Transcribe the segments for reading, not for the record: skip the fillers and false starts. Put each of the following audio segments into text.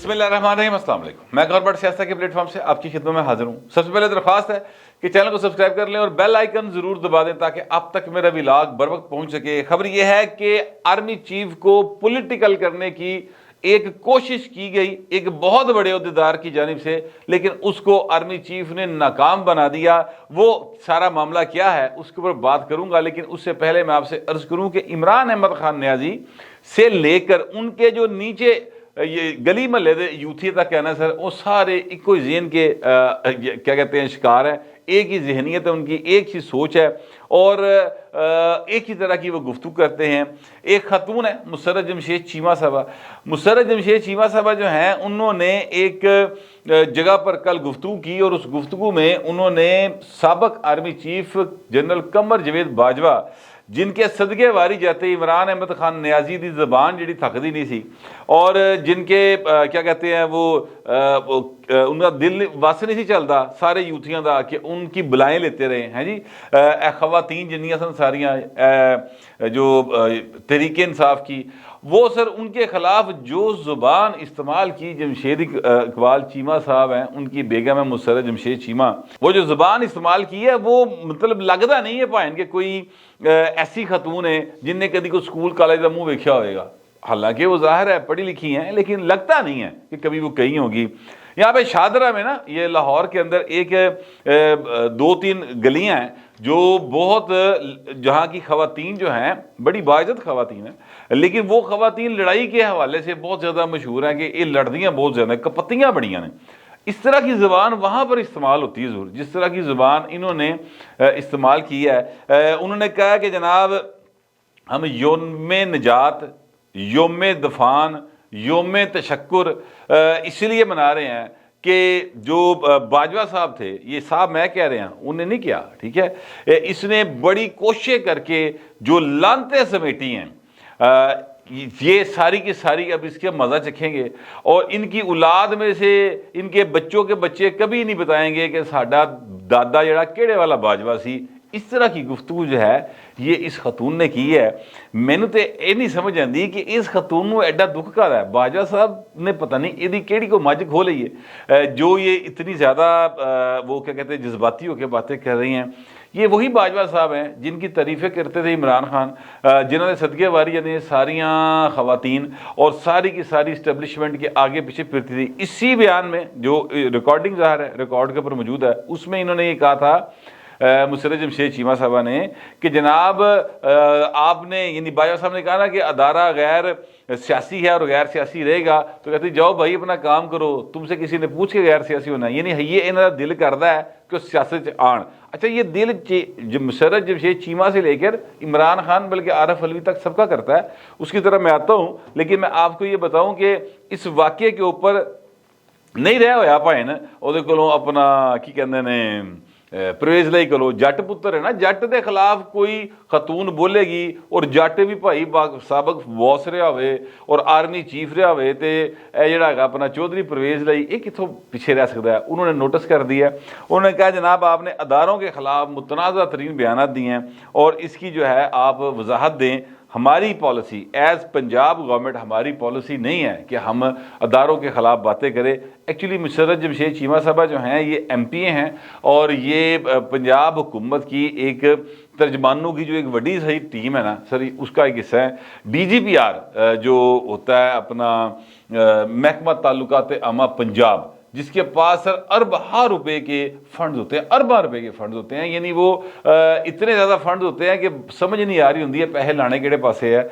بسم اللہ الرحمن الرحیم۔ السلام علیکم، میں گورنمنٹ سیاست کے پلیٹ فارم سے آپ کی خدمت میں حاضر ہوں۔ سب سے پہلے درخواست ہے کہ چینل کو سبسکرائب کر لیں اور بیل آئیکن ضرور دبا دیں تاکہ اب تک میرا ولاگ بر وقت پہنچ سکے۔ خبر یہ ہے کہ آرمی چیف کو پولیٹیکل کرنے کی ایک کوشش کی گئی ایک بہت بڑے عہدیدار کی جانب سے، لیکن اس کو آرمی چیف نے ناکام بنا دیا۔ وہ سارا معاملہ کیا ہے اس کے اوپر بات کروں گا، لیکن اس سے پہلے میں آپ سے عرض کروں کہ عمران احمد خان نیازی سے لے کر ان کے جو نیچے یہ گلی محلے دے یوتھی تک کہنا سر، وہ سارے ایک ہی ذہن کے کیا کہتے ہیں شکار ہیں، ایک ہی ذہنیت ہے ان کی، ایک ہی سوچ ہے اور ایک ہی طرح کی وہ گفتگو کرتے ہیں۔ ایک خاتون ہے مسرت جمشید چیمہ صاحبہ۔ مسرت جمشید چیمہ صاحبہ جو ہیں انہوں نے ایک جگہ پر کل گفتگو کی اور اس گفتگو میں انہوں نے سابق army chief general Qamar Javed Bajwa جن کے صدقے واری جاتے عمران احمد خان نیازی دی زبان جڑی تھکدی نہیں سی اور جن کے کیا کہتے ہیں وہ ان کا دل وس نہیں سی چلتا سارے یوتھیاں دا کہ ان کی بلائیں لیتے رہے ہیں جی۔ اے خواتین جنیاں سن ساریاں جو تحریک انصاف کی، وہ سر ان کے خلاف جو زبان استعمال کی جمشید اقبال چیمہ صاحب ہیں، ان کی بیگم ہے مسرت جمشید چیمہ، وہ جو زبان استعمال کی ہے وہ مطلب لگتا نہیں ہے پائن کہ کوئی ایسی خاتون ہے جن نے کبھی کوئی سکول کالج کا منہ ویکھیا ہوئے گا۔ حالانکہ وہ ظاہر ہے پڑھی لکھی ہیں، لیکن لگتا نہیں ہے کہ کبھی وہ کہیں ہوگی۔ یہاں پہ شادرہ میں نا، یہ لاہور کے اندر ایک دو تین گلیاں ہیں جو بہت جہاں کی خواتین جو ہیں بڑی باعزت خواتین ہیں، لیکن وہ خواتین لڑائی کے حوالے سے بہت زیادہ مشہور ہیں کہ یہ لڑدیاں بہت زیادہ کپتیاں بڑیاں ہیں۔ اس طرح کی زبان وہاں پر استعمال ہوتی ہے ضرور، جس طرح کی زبان انہوں نے استعمال کی ہے۔ انہوں نے کہا کہ جناب ہم یوم نجات، یوم دفان، یوم تشکر اس لیے منا رہے ہیں کہ جو باجوہ صاحب تھے، یہ صاحب میں کہہ رہے ہیں انہیں نہیں کیا، ٹھیک ہے، اس نے بڑی کوششیں کر کے جو لانتیں سمیٹی ہیں، یہ ساری کی ساری اب اس کے مزہ چکھیں گے اور ان کی اولاد میں سے ان کے بچوں کے بچے کبھی نہیں بتائیں گے کہ ساڈا دادا جڑا کیڑے والا باجوہ سی۔ اس طرح کی گفتگو جو ہے یہ اس خاتون نے کی ہے۔ مینوں تے یہ نہیں سمجھ آتی کہ اس خاتون نو ایڈا دکھ کر ہے، باجوہ صاحب نے پتہ نہیں یہ کیڑی کو مجھ کھو لئی ہے جو یہ اتنی زیادہ وہ کیا کہتے ہیں جذباتی ہو کے باتیں کر رہی ہیں۔ یہ وہی باجوہ صاحب ہیں جن کی تعریفیں کرتے تھے عمران خان، جنہوں نے صدقے واری نے ساریاں خواتین اور ساری کی ساری اسٹیبلشمنٹ کے آگے پیچھے پھرتی تھی۔ اسی بیان میں جو ریکارڈنگ ظاہر ہے ریکارڈ کے اوپر موجود ہے، اس میں انہوں نے یہ کہا تھا مسرت جمشید چیمہ صاحبہ نے کہ جناب آپ نے یعنی باجوہ صاحب نے کہا نا کہ ادارہ غیر سیاسی ہے اور غیر سیاسی رہے گا، تو کہتے جاؤ بھائی اپنا کام کرو، تم سے کسی نے پوچھ کے غیر سیاسی ہونا ہے، یعنی یہ انہوں کا دل کرتا ہے کہ سیاست آن۔ اچھا یہ دل مسرت جمشید چیمہ سے لے کر عمران خان بلکہ عارف علوی تک سب کا کرتا ہے، اس کی طرف میں آتا ہوں، لیکن میں آپ کو یہ بتاؤں کہ اس واقعے کے اوپر نہیں رہ ہویا بھائی نا وہ کولوں اپنا کی کہندے نے پرویز لائی کرو، جٹ پتر ہے نا، جٹ دے خلاف کوئی خاتون بولے گی اور جٹ بھی بھائی سابق باس رہا ہوئے اور آرمی چیف رہا ہوئے تے اے جڑا ہے اپنا چودھری پرویز لائی یہ کتوں پیچھے رہ سکتا ہے۔ انہوں نے نوٹس کر دیا، انہوں نے کہا جناب آپ نے اداروں کے خلاف متنازع ترین بیانات دیے ہیں اور اس کی جو ہے آپ وضاحت دیں۔ ہماری پالیسی ایز پنجاب گورنمنٹ ہماری پالیسی نہیں ہے کہ ہم اداروں کے خلاف باتیں کریں۔ ایکچولی مسرت جمشید چیمہ صاحبہ جو ہیں یہ ایم پی اے ہیں اور یہ پنجاب حکومت کی ایک ترجمانوں کی جو ایک بڑی صحیح ٹیم ہے نا سر، اس کا ایک حصہ ہے۔ ڈی جی پی آر جو ہوتا ہے اپنا محکمہ تعلقات عامہ پنجاب، جس کے پاس سر اربہ روپے کے فنڈز ہوتے ہیں، اربہ روپے کے فنڈز ہوتے ہیں، یعنی وہ اتنے زیادہ فنڈز ہوتے ہیں کہ سمجھ نہیں آ رہی ہوتی ہے پیسے لانے کیڑے پاسے ہے،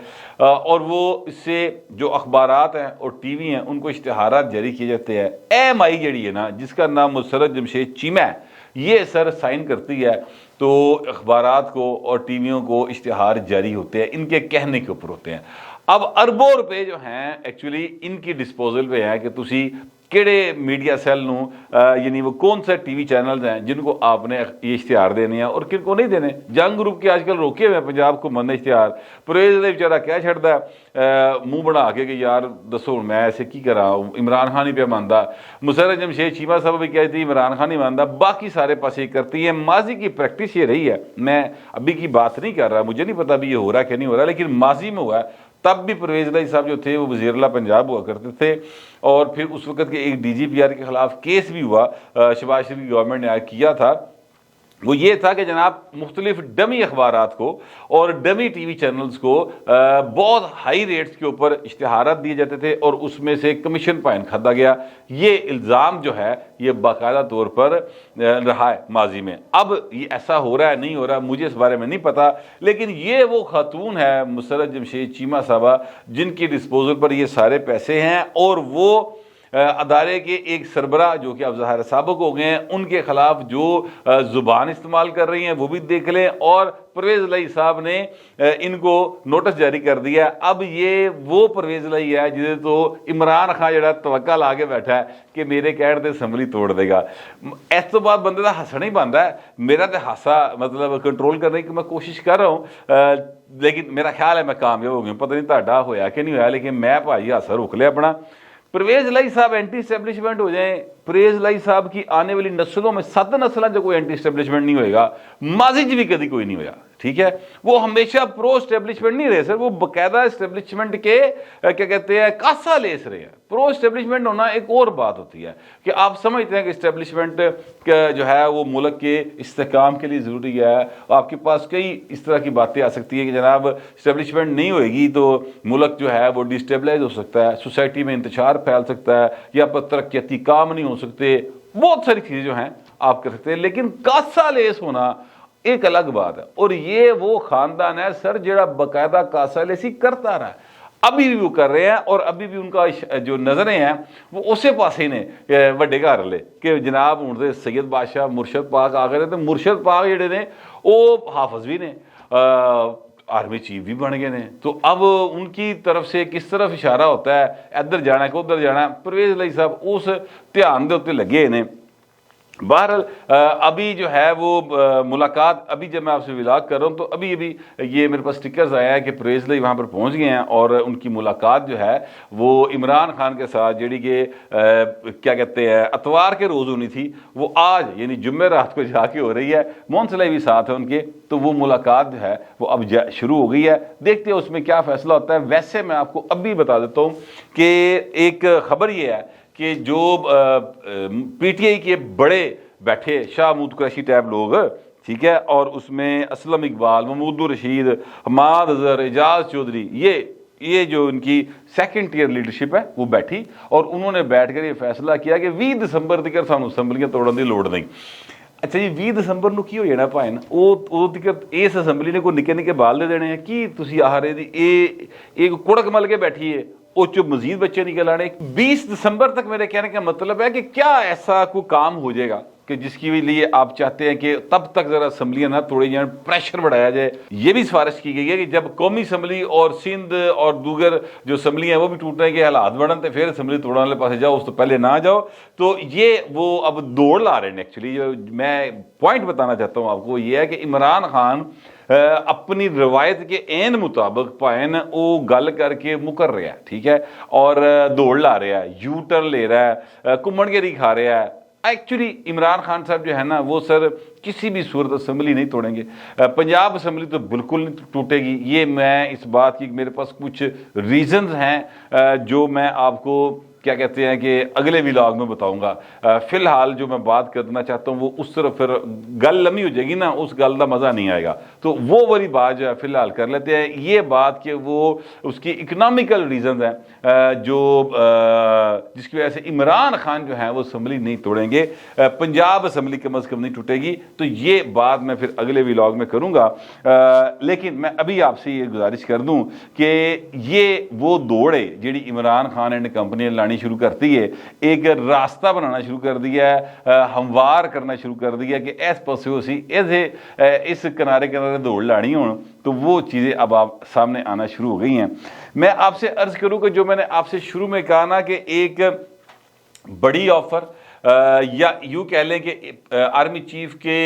اور وہ اس سے جو اخبارات ہیں اور ٹی وی ہیں ان کو اشتہارات جاری کیے جاتے ہیں۔ ایم آئی جڑی ہے نا جس کا نام مسرت جمشید چیمہ ہے، یہ سر سائن کرتی ہے تو اخبارات کو اور ٹی ویوں کو اشتہار جاری ہوتے ہیں، ان کے کہنے کے اوپر ہوتے ہیں۔ اب اربوں روپے جو ہیں ایکچولی ان کی ڈسپوزل پہ ہے کہ تسی کیڑے میڈیا سیل نو یعنی وہ کون سے ٹی وی چینلز ہیں جن کو آپ نے یہ اشتہار دینے ہیں اور کن کو نہیں دینے۔ جنگ گروپ کے آج کل روکے ہوئے ہیں پنجاب کو مند اشتہار، پرویز نے بیچارہ کہہ چھڑتا ہے منہ بنا کے کہ یار دسو میں ایسے کی کرا، عمران خان ہی پہ ماندا، مسرت جمشید چیمہ صاحب بھی کہتی تھی عمران خان ہی ماندا، باقی سارے پاسے کرتی ہیں۔ ماضی کی پریکٹس یہ رہی ہے، میں ابھی کی بات نہیں کر رہا، مجھے نہیں پتا بھی یہ ہو رہا ہے کہ نہیں ہو رہا، لیکن ماضی میں ہوا ہے तब भी परवेज इलाही साहब जो थे वो वज़ीर आला पंजाब हुआ करते थे, और फिर उस वक्त के एक DGPR के खिलाफ केस भी हुआ, शहबाज शरीफ की गवर्नमेंट ने किया था। वो ये था कि जनाब मुख्तलिफ डमी अखबारात को और डमी TV चैनल्स को बहुत हाई रेट्स के ऊपर इश्तिहारात दिए जाते थे और उसमें से कमीशन पाइन खाता गया। ये इल्ज़ाम जो है ये बाकायदा तौर पर रहा है माजी में। अब ये ऐसा हो रहा है नहीं हो रहा मुझे इस बारे में नहीं पता, लेकिन ये वो खातून है मुसर्रत जमशेद चीमा साहबा जिनकी डिस्पोजल पर ये सारे पैसे हैं, और वो अदारे के एक सरबरा जो कि अब ज़ाहिर साबिक हो गए हैं, उनके खिलाफ जो ज़ुबान इस्तेमाल कर रही हैं वो भी देख लें। और परवेज़ इलाही साहब ने इनको नोटिस जारी कर दिया। अब ये वो परवेज़ इलाही है जिसे तो इमरान खान जरा तवक्का ला के बैठा है कि मेरे कहने ते असैम्बली तोड़ देगा। इस तो बाद बंदे का हसना ही बनता है। मेरा तो हासा मतलब कंट्रोल करने की मैं कोशिश कर रहा हूँ, लेकिन मेरा ख्याल है मैं कामयाब हो गया। पता नहीं ਤੁਹਾਡਾ होया कि नहीं होया, लेकिन मैं भाई हासा रोक लिया अपना। परवेज इलाही साहब एंटी इस्टेब्लिशमेंट हो जाएं, परवेज इलाही साहब की आने वाली नस्लों में 7 नस्ल जो कोई एंटी इस्टेब्लिशमेंट नहीं होएगा, माजी च भी कभी कोई नहीं होया, ठीक है। वो हमेशा प्रो इस्टेब्लिशमेंट नहीं रहे सर, वो बाकायदा इस्टेब्लिशमेंट के क्या कहते हैं कासा लेस रहे हैं। प्रो इस्टेब्लिशमेंट होना एक और बात होती है कि आप समझते हैं कि इस्टेब्लिशमेंट जो है वो मुल्क के इस्तेहकाम के लिए ज़रूरी है। आपके पास कई इस तरह की बातें आ सकती है कि जनाब इस्टेब्लिशमेंट नहीं होएगी तो मुल्क जो है वो डिस्टेबलाइज हो सकता है, सोसाइटी में इंतशार फैल सकता है, या पर तरक्याती काम नहीं हो सकते, बहुत सारी चीज़ें जो हैं आप कर सकते हैं। लेकिन कासा लेस होना एक अलग बात है, और ये वो खानदान है सर जरा बाकायदा कासा लेसी करता रहा है, अभी भी वो कर रहे हैं, और अभी भी उनका जो नज़रें हैं वो उसे पासे ने वड्डे घर ले कि जनाब हूँ सैयद बादशाह मुर्शद पाक आ गए, तो मुर्शद पाक जेडे ने वो हाफज भी ने, आर्मी चीफ भी बन गए ने। तो अब उनकी तरफ से किस तरफ इशारा होता है, इधर जाना है कि उधर जाना है, परवेज इलाही साहब उस ध्यान के उत्ते लगे ने। बहरहाल अभी जो है वो मुलाकात, अभी जब मैं आपसे विलाग कर रहा हूँ तो अभी अभी ये मेरे पास स्टिकर्स आया है कि परवेज इलाही वहाँ पर पहुँच गए हैं, और उनकी मुलाकात जो है वो इमरान खान के साथ जेडी के क्या कहते हैं अतवार के रोज़ होनी थी, वो आज यानी जुम्मे रात को जाके हो रही है। मोहन सलाई भी साथ है उनके, तो वो मुलाकात जो है वो अब शुरू हो गई है। देखते हैं उसमें क्या फ़ैसला होता है। वैसे मैं आपको अभी बता देता हूँ कि एक ख़बर ये है कि जो PTI के बड़े बैठे शाह महमूद कुरैशी टाइप लोग, ठीक है, और उसमें असलम इकबाल, महमूद रशीद, हमाद अजहर, एजाज चौधरी, ये जो इनकी सेकंड टियर लीडरशिप है वो बैठी, और उन्होंने बैठ कर ये फैसला किया कि 20 दिसंबर तक सानू असैम्बलियां तोड़न की लोड़ नहीं। अच्छा जी 20 दिसंबर ਨੂੰ ਕੀ ਹੋ ਜਾਣਾ ਭਾਵੇਂ ਉਹ ਤੱਕ ਇਸ ਅਸੈਂਬਲੀ ਨੇ ਕੋਈ ਨਿੱਕੇ ਨਿੱਕੇ ਬਾਲ ਦੇ ਦੇਣੇ ਆ ਕੀ ਤੁਸੀਂ ਆਹ ਰਹੇ ਦੀ ਇਹ ਕੁੜਕ ਮਲ ਕੇ ਬੈਠੀ ਹੈ वो जो मजीद बच्चे निकल आने। 20 दिसंबर तक मेरे कहने का मतलब है कि क्या ऐसा कोई काम हो जाएगा कि जिसके लिए आप चाहते हैं कि तब तक जरा असम्बलियां ना तोड़ी जाए, प्रेशर बढ़ाया जाए। ये भी सिफारिश की गई है कि जब कौमी असम्बली और सिंध और दूसर जो असम्बलियां हैं वो भी टूटने के हालात बढ़न तो फिर असम्बली तोड़ने वाले पास जाओ, उस तो पहले ना जाओ। तो ये वो अब दौड़ ला रहे हैं। एक्चुअली जो मैं पॉइंट बताना चाहता हूँ आपको ये है कि इमरान खान अपनी रवायत के एन मुताबिक भाएन वो गल करके मुकर रहा है, ठीक है, और दौड़ ला रहा है, यू टर्न ले रहा है, घुमनगेरी खा रहा है। एक्चुअली इमरान खान साहब जो है ना वो सर किसी भी सूरत असम्बली नहीं तोड़ेंगे। पंजाब असम्बली तो बिल्कुल नहीं टूटेगी। ये मैं इस बात की मेरे पास कुछ रीजंस हैं जो मैं आपको क्या कहते हैं कि अगले व्लॉग में बताऊंगा। फिलहाल जो मैं बात करना चाहता हूँ वो उस तरफ फिर गल लम्बी हो जाएगी ना, उस गल का मज़ा नहीं आएगा। तो वो वाली बात जो है फिलहाल कर लेते हैं। ये बात कि वो उसकी इकनॉमिकल रीज़न है जो जिसकी वजह से इमरान खान जो है वो असम्बली नहीं तोड़ेंगे, पंजाब असम्बली कम अज़ कम नहीं टूटेगी। तो ये बात मैं फिर अगले व्लॉग में करूँगा। लेकिन मैं अभी आपसे ये गुजारिश कर दूँ कि ये वो दौड़ है जी इमरान खान एंड कंपनी शुरू करती है, एक रास्ता बनाना शुरू कर दिया है, हमवार करना शुरू कर दिया कि इस पासे उसी इस किनारे किनारे दौड़ लानी हो, तो वो चीज़ें अब आप सामने आना शुरू हो गई हैं। मैं आपसे अर्ज़ करूँ कि जो मैंने आपसे शुरू में कहा ना कि एक बड़ी ऑफ़र या यूँ कह लें कि आर्मी चीफ के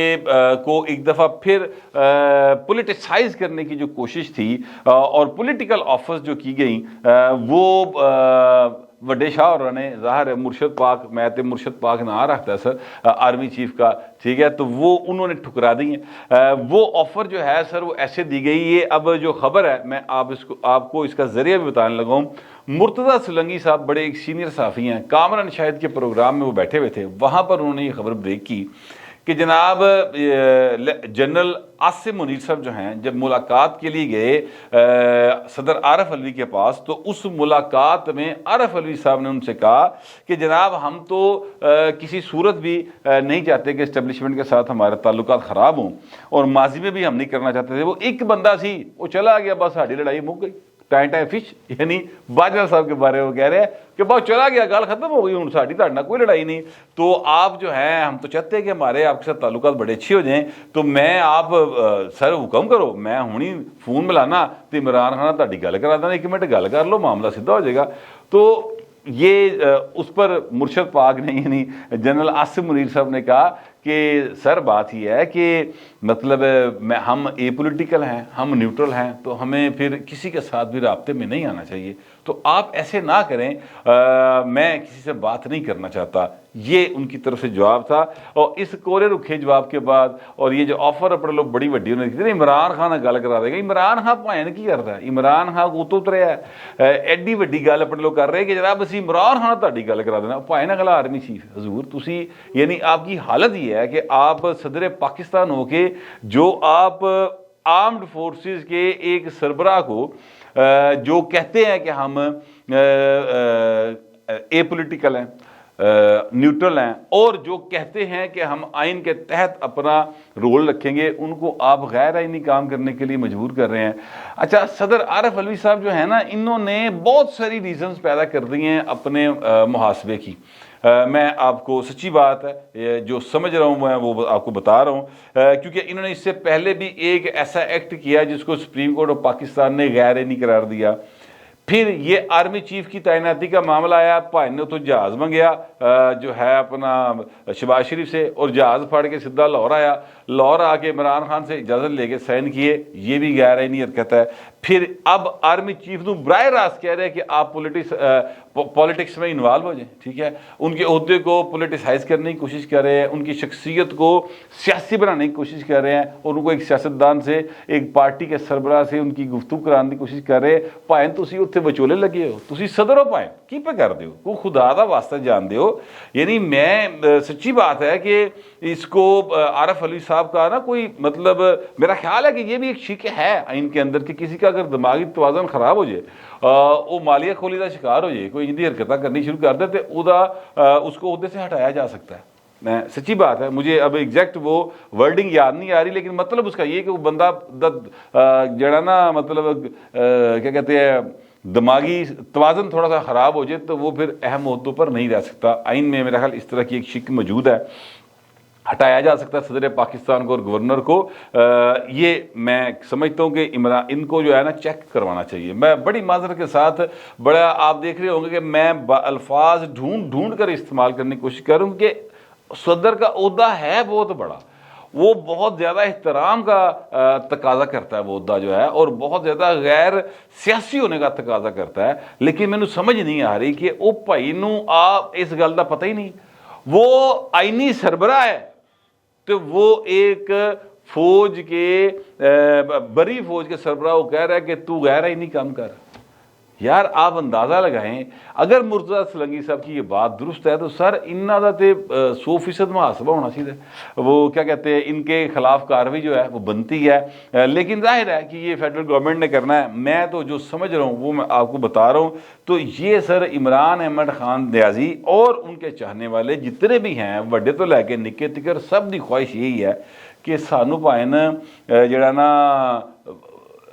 को एक दफ़ा फिर पॉलिटिसाइज करने की जो कोशिश थी और पॉलिटिकल ऑफर्स जो की गई वो वड्डे शाह और ने ज़ाहिर है मुर्शद पाक, मैं तो मुर्शद पाक ना रखता है सर आर्मी चीफ का, ठीक है, तो वो उन्होंने ठुकरा दी है। वो ऑफ़र जो है सर वो ऐसे दी गई। ये अब जो खबर है मैं आपको इसका ज़रिया भी बताने लगा हूँ। मुर्तज़ा सुलंगी साहब बड़े एक सीनियर सहाफ़ी हैं, कामरान शाहिद के प्रोग्राम में वो बैठे हुए थे, वहाँ पर उन्होंने ये खबर ब्रेक की कि जनाब जनरल आसिम मुनीर साहब जो हैं जब मुलाकात के लिए गए सदर आरफ अलवी के पास, तो उस मुलाकात में आरफ अलवी साहब ने उनसे कहा कि जनाब हम तो किसी सूरत भी नहीं चाहते कि इस्टेब्लिशमेंट के साथ हमारे ताल्लुकात ख़राब हों, और माजी में भी हम नहीं करना चाहते थे। वो एक बंदा सी वो चला गया, बस साड़ी लड़ाई मुक गई। टाइम फिश यानी बाजवा साहब के बारे में वो कह रहे हैं कि बहुत चला गया, गल खत्म हो गई, हूँ साड़ी ताड़ना कोई लड़ाई नहीं। तो आप जो हैं हम तो चाहते हैं कि हमारे आपके साथ ताल्लुकात बड़े अच्छे हो जाएं, तो मैं आप सर हुक्म करो, मैं हुणी फोन मिलाना तो इमरान खान ताड़ी गल करा देना, 1 मिनट गल कर लो, मामला सीधा हो जाएगा। तो ये उस पर मुर्शद पाक ने यानी जनरल आसिम मुनीर साहब ने कहा कि सर बात ये है कि मतलब हम ए पोलिटिकल हैं, हम न्यूट्रल हैं, तो हमें फिर किसी के साथ भी राब्ते में नहीं आना चाहिए, तो आप ऐसे ना करें, मैं किसी से बात नहीं करना चाहता। ये उनकी तरफ से जवाब था। और इस कोरे रुखे जवाब के बाद और ये जो ऑफर अपने लोग बड़ी वड्डी उन्होंने इमरान खान गल करा देगा, इमरान खान भाएं की करता है, इमरान खान उतो उतरिया एड्डी वड्डी गल अपने लोग कर रहे हैं कि जनाब असीं इमरान खान ताड़ी गल करा देना, भाएं ना गला आर्मी चीफ हजूर तुसी, यानी आपकी हालत ये है कि आप सदर पाकिस्तान हो के जो आप आर्म्ड फोर्सेस के एक सरबराह को जो कहते हैं कि हम ए पोलिटिकल हैं, न्यूट्रल हैं, और जो कहते हैं कि हम आइन के तहत अपना रोल रखेंगे, उनको आप गैर आइनी काम करने के लिए मजबूर कर रहे हैं। अच्छा, सदर आरफ अलवी साहब जो है ना, इन्होंने बहुत सारी रीजंस पैदा कर दी हैं अपने मुहासबे की। मैं आपको सच्ची बात है जो समझ रहा हूँ मैं वो आपको बता रहा हूँ, क्योंकि इन्होंने इससे पहले भी एक ऐसा एक्ट किया जिसको सुप्रीम कोर्ट ऑफ पाकिस्तान ने गैर आइनी करार दिया। फिर ये आर्मी चीफ की तैनाती का मामला आया, भाई ने तो जहाज़ मंगया जो है अपना शहबाज शरीफ से, और जहाज़ फाड़ के सीधा लाहौर आया, लाहौर आके इमरान खान से इजाज़त लेके साइन किए, ये भी गैर आइनी हरकत है। फिर अब आर्मी चीफ को बराह रास्त कह रहे हैं कि आप पॉलिटिक्स में इन्वॉल्व हो जाए, ठीक है, उनके ओहदे को पोलिटिसाइज करने की कोशिश कर रहे हैं, उनकी शख्सियत को सियासी बनाने की कोशिश कर रहे हैं, और उनको एक सियासतदान से, एक पार्टी के सरबराह से उनकी गुफ्तगू कराने की कोशिश कर रहे हैं। भाएं तुसी उत्थे विचोले लगे हो, तुसी सदर हो, भाएं की पे कर दो, को खुदा दा वास्ता जानते हो। यानी मैं सच्ची बात है कि इसको आरफ अलवी साहब का ना कोई मतलब मेरा ख्याल है कि ये भी एक शिक है इनके अंदर कि किसी का अगर दिमागी तवाज़न खराब हो जाए, वो मालिया खोली का शिकार हो जाए, कोई इनकी हरकत करनी शुरू कर दे, तो उसको उहदे से हटाया जा सकता है। मैं सच्ची बात है, मुझे अब एग्जैक्ट वो वर्डिंग याद नहीं आ रही, लेकिन मतलब उसका ये कि वो बंदा जड़ा ना मतलब क्या कहते हैं दिमागी तवाज़न थोड़ा सा ख़राब हो जाए तो वो फिर अहम मुद्दों पर नहीं रह सकता। आइन में मेरा ख्याल इस तरह की एक शिक मौजूद है, हटाया जा सकता है सदर पाकिस्तान को और गवर्नर को। ये मैं समझता हूँ कि इनको जो है ना चेक करवाना चाहिए। मैं बड़ी माजरत के साथ बड़ा आप देख रहे होंगे कि मैं अल्फाज ढूंढ कर इस्तेमाल करने की कोशिश कर रहा हूँ कि सदर का ओहदा है बहुत बड़ा, वो बहुत ज़्यादा एहतराम का तकाजा करता है वो ओहदा जो है, और बहुत ज़्यादा गैर सियासी होने का तकाजा करता है। लेकिन मैंने समझ नहीं आ रही कि ओ भाई नू आप इस गल का पता ही नहीं, वो आईनी सरबराह है, तो वो एक फौज के बड़ी फौज के सरबराह को कह रहा है कि तू गैर आईनी काम कर। यार आप अंदाज़ा लगाएं, अगर मुर्तज़ा सुलंगी साहब की ये बात दुरुस्त है तो सर इन्ना दा ते 100% मुहासबा होना चाहिए, वो क्या कहते हैं इनके खिलाफ कार्रवाई जो है वो बनती है। लेकिन जाहिर है कि ये फेडरल गवर्नमेंट ने करना है, मैं तो जो समझ रहा हूँ वो मैं आपको बता रहा हूँ। तो ये सर इमरान अहमद खान न्याजी और उनके चाहने वाले जितने भी हैं, वड्डे तो लैके निक्के तिकर, सब की ख्वाहिश यही है कि सानू भाएं जड़ा ना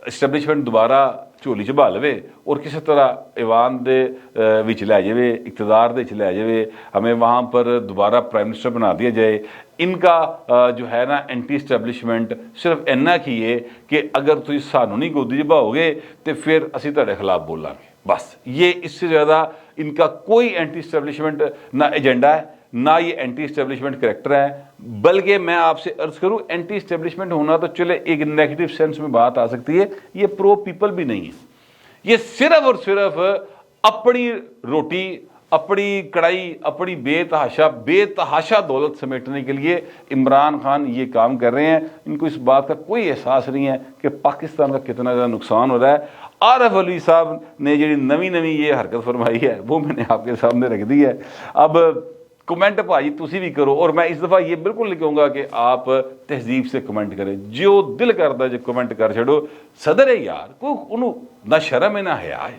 इस्टैबलिशमेंट दोबारा झोली च बहा लवे और किसी तरह ईवान दे विच लै जाए, इकतदार दे लै जाए, हमें वहाँ पर दोबारा प्राइम मिनिस्टर बना दिया जाए। इनका जो है ना एंटी इस्टैबलिशमेंट सिर्फ इन्ना की है कि अगर तुम सानू नहीं गोदी च बहाओगे तो फिर असीं तुहाडे खिलाफ बोलांगे, बस। ये इससे ज़्यादा इनका कोई एंटी इस्टैबलिशमेंट ना एजेंडा है, ना ये एंटी इस्टेब्लिशमेंट करेक्टर है। बल्कि मैं आपसे अर्ज करूं, एंटी इस्टेब्लिशमेंट होना तो चले एक नेगेटिव सेंस में बात आ सकती है, ये प्रो पीपल भी नहीं है, ये सिर्फ और सिर्फ اپنی روٹی, اپنی کڑائی, اپنی بے تحاشا دولت سمیٹنے کے لیے عمران خان یہ کام کر رہے ہیں. ان کو اس بات کا کوئی احساس نہیں ہے کہ پاکستان کا کتنا زیادہ نقصان ہو رہا ہے. عارف علوی صاحب نے جو نویں یہ حرکت فرمائی ہے وہ میں نے آپ کے سامنے رکھ دی ہے. اب کمنٹ بھائی تسی بھی کرو, اور میں اس دفعہ یہ بالکل نہیں کہوں گا کہ آپ تہذیب سے کمنٹ کریں, جو دل کرتا ہے جو کمنٹ کر چھڑو. صدر ہے یار, کوئی انہوں نہ شرم ہے نہ حیا ہے.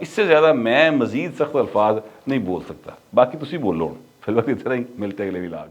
اس سے زیادہ میں مزید سخت الفاظ نہیں بول سکتا. باقی تسی بولو. فی الوقت اتنا ہی, ملتے ہیں اگلے ولاگ.